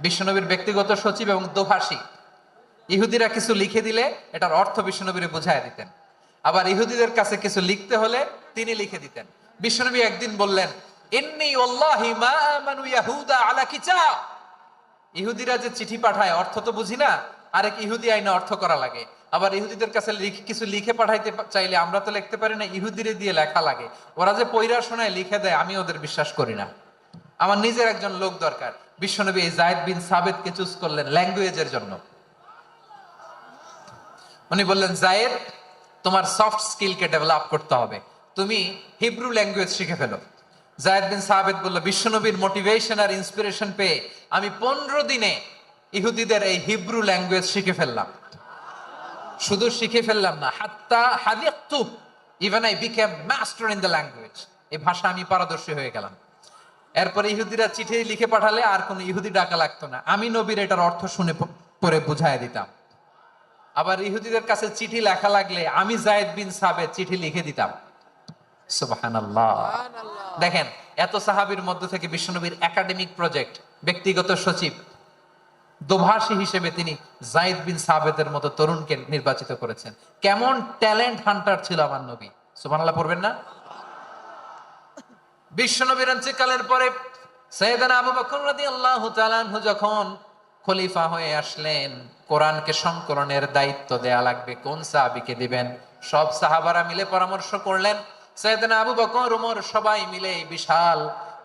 বিশ্বনবীর ব্যক্তিগত সচিব এবং দোভাষী। ইহুদিরা কিছু লিখে দিলে এটার অর্থ বিশ্বনবীরে বুঝায় দিতেন, আবার ইহুদিদের কাছে কিছু লিখতে হলে তিনি লিখে দিতেন। বিশ্বনবী একদিন বললেন, ইন্নী ওয়াল্লাহি মা আমানু ইয়াহুদা আলা কিতাব। ইহুদিরা যে চিঠি পাঠায় অর্থ তো বুঝি না, আরেক ইহুদি আইনে অর্থ করা লাগে। আবার ইহুদিদের কাছে কিছু লিখে পাঠাইতে চাইলে আমরা তো লিখতে পারি না, ইহুদিরে দিয়ে লেখা লাগে। ওরা যে পয়রা শোনায় লিখে দেয়, আমি ওদের বিশ্বাস করি না। আমার নিজের একজন লোক দরকার। বিশ্বনবী এই যায়েদ বিন সাবিতকে চুজ করলেন ল্যাঙ্গুয়েজের জন্য। উনি বললেন, যায়েদ, তোমার সফট স্কিলকে ডেভেলপ করতে হবে, তুমি হিব্রু ল্যাঙ্গুয়েজ শিখে ফেলো। যায়েদ বিন সাবিত বলল, বিশ্বনবীর মোটিভেশন আর ইন্সপিরেশন পেয়ে আমি 15 দিনে ইহুদিদের এই হিব্রু ল্যাঙ্গুয়েজ শিখে ফেললাম। শুধু শিখে ফেললাম না, হাত্তা হাদিয়াতু, even I became master in the language. এই ভাষা আমি পারদর্শী হয়ে গেলাম। এরপরে ইহুদিরা চিঠি লিখে পাঠালে আর কোন ইহুদি ডাকা লাগতো না, আমি নবীর এটার অর্থ শুনে পরে বুঝায় দিতাম। আবার ইহুদিদের কাছে চিঠি লেখা লাগলে আমি যায়েদ বিন সাবিত চিঠি লিখে দিতাম। সুবহানাল্লাহ। দেখেন, এত সাহাবীর মধ্য থেকে বিশ্বনবীর একাডেমিক প্রজেক্ট, ব্যক্তিগত সচিব, দোভাষী হিসেবে তিনি যায়েদ বিন সাবিতের মতো তরুণকে নির্বাচিত করেছেন। কেমন ট্যালেন্ট হান্টার ছিল আমার নবী। সুবহানাল্লাহ পড়বেন না? বিশ্বনবীর ইন্তেকালের পরে সাইয়েদনা আবু বকর রাদিয়াল্লাহু তাআলা আনহু যখন খলিফা হয়ে আসলেন, কোরআনকে সংকলনের দায়িত্ব দেয়া লাগবে, কোন সাহাবীকে দিবেন? সব সাহাবারা মিলে পরামর্শ করলেন। সাইয়েদনা আবু বকর, ওমর সবাই মিলে এই বিশাল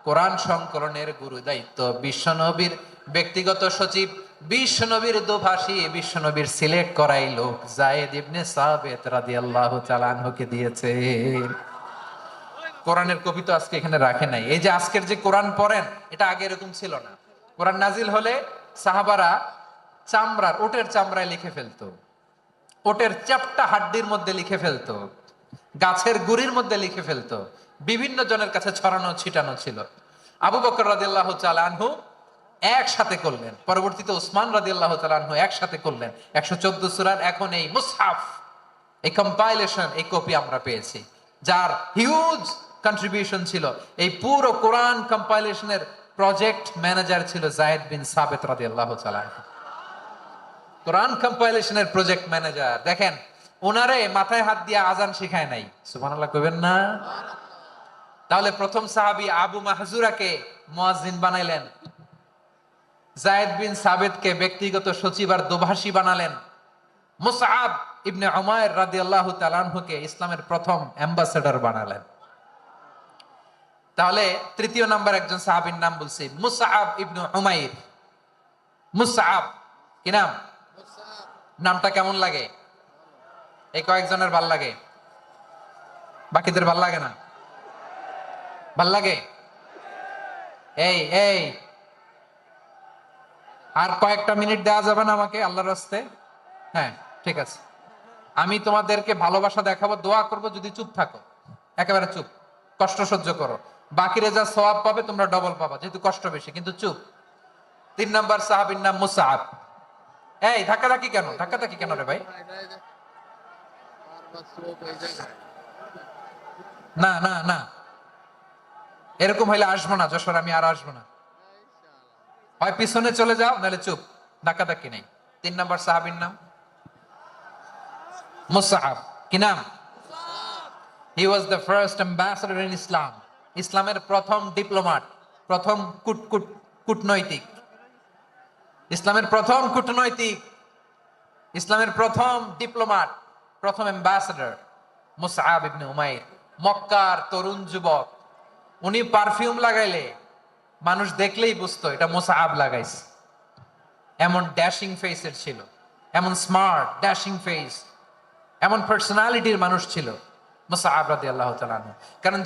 কোরআন সংকলনের গুরু দায়িত্ব বিশ্বনবীর ব্যক্তিগত সচিব, বিশ্বনবীর দোভাষী, বিশ্বনবীর সিলেক্ট করাই লোক যায়েদ ইবনে সাবিত রাদিয়াল্লাহু তাআলা আনহুকে দিয়েছে। কোরআনের কপি তো আজকে এখানে রাখে নাই। এই যে আজকের যে কোরআন পড়েন, এটা আগে এরকম ছিল না। কোরআন নাজিল হলে সাহাবারা চামড়ার, ওটের চামড়ায় লিখে ফেলতো, ওটের চ্যাপ্টা হাড্ডির মধ্যে লিখে ফেলতো, গাছের গুড়ির মধ্যে লিখে ফেলতো, বিভিন্ন জনের কাছে ছড়ানো ছিটানো ছিল। আবু বকর রাদিয়াল্লাহু তাআলা আনহু একসাথে করলেন, পরবর্তীতে ওসমান রাদিয়াল্লাহু তাআলা আনহু একসাথে করলেন। 114 সূরার এখন এই মুসহাফ, এই কম্পাইলেশন, এই কপি আমরা পেয়েছি, যার হিউজ কন্ট্রিবিউশন ছিল। এই পুরো কোরআন কম্পাইলেশনের প্রজেক্ট ম্যানেজার ছিল যায়েদ বিন সাবিত রাদিয়াল্লাহু তাআলা। কোরআন কম্পাইলেশনের প্রজেক্ট ম্যানেজার। দেখেন, ওনারে মাথায় হাত দিয়ে আজান শিখায় নাই। সুবহানাল্লাহ কইবেন না? তাহলে প্রথম সাহাবী আবু মাহজুরাকে মুয়াজ্জিন বানাইলেন, যায়েদ বিন সাবিতকে ব্যক্তিগত সচিব আর দোভাষী বানালেন, মুসআব ইবনে উমাইর রাদিয়াল্লাহু তাআলা আনহুকে ইসলামের প্রথম অ্যাম্বাসেডর বানালেন। তাহলে তৃতীয় নাম্বার একজন সাহাবীর নাম বলছি, মুসআব ইবনে উমাইর। মুসআব কি নাম? নামটা কেমন লাগে? এই কয়েকজনের ভাল লাগে, বাকিদের ভাল লাগে না? ভাল লাগে? এই এই আর কয়েকটা মিনিট দেওয়া যাবে না আমাকে আল্লাহর রাস্তে? হ্যাঁ, ঠিক আছে। আমি তোমাদেরকে ভালোবাসা দেখাবো, দোয়া করব, যদি চুপ থাকো, একেবারে চুপ, কষ্ট সহ্য করো। বাকিরে যা সওয়াব পাবে তোমরা ডবল পাবা, যেহেতু কষ্ট বেশি, কিন্তু চুপ। 3 নাম্বার সাহাবীর নাম মুসআব। এই ধাক্কাধাক্কি কেন? ধাক্কাধাক্কি কেন রে ভাই? না না না, এরকম হইলে আসবো না যশোর, আমি আর আসবো না। হয় পিছনে চলে যাও, নাহলে চুপ, ধাক্কাধাক্কি নেই। 3 নাম্বার সাহাবীর নাম মুসআব। কি নাম? He was the first ambassador in Islam. ইসলামের প্রথম ডিপ্লোম্যাট, প্রথম কূটনৈতিক, ইসলামের প্রথম কূটনৈতিক, ইসলামের প্রথম ডিপ্লোম্যাট, প্রথম অ্যাম্বাসেডর মুসআব ইবনে উমাইর। মক্কার তরুণ যুবক, উনি পারফিউম লাগাইলে মানুষ দেখলেই বুঝতো এটা মুসআব লাগাইছে। এমন ড্যাশিং ফেসের ছিল, এমন স্মার্ট ড্যাশিং ফেস, এমন পার্সোনালিটির মানুষ ছিল মুসআব রাদিয়াল্লাহু তাআলা আনহু। কারণ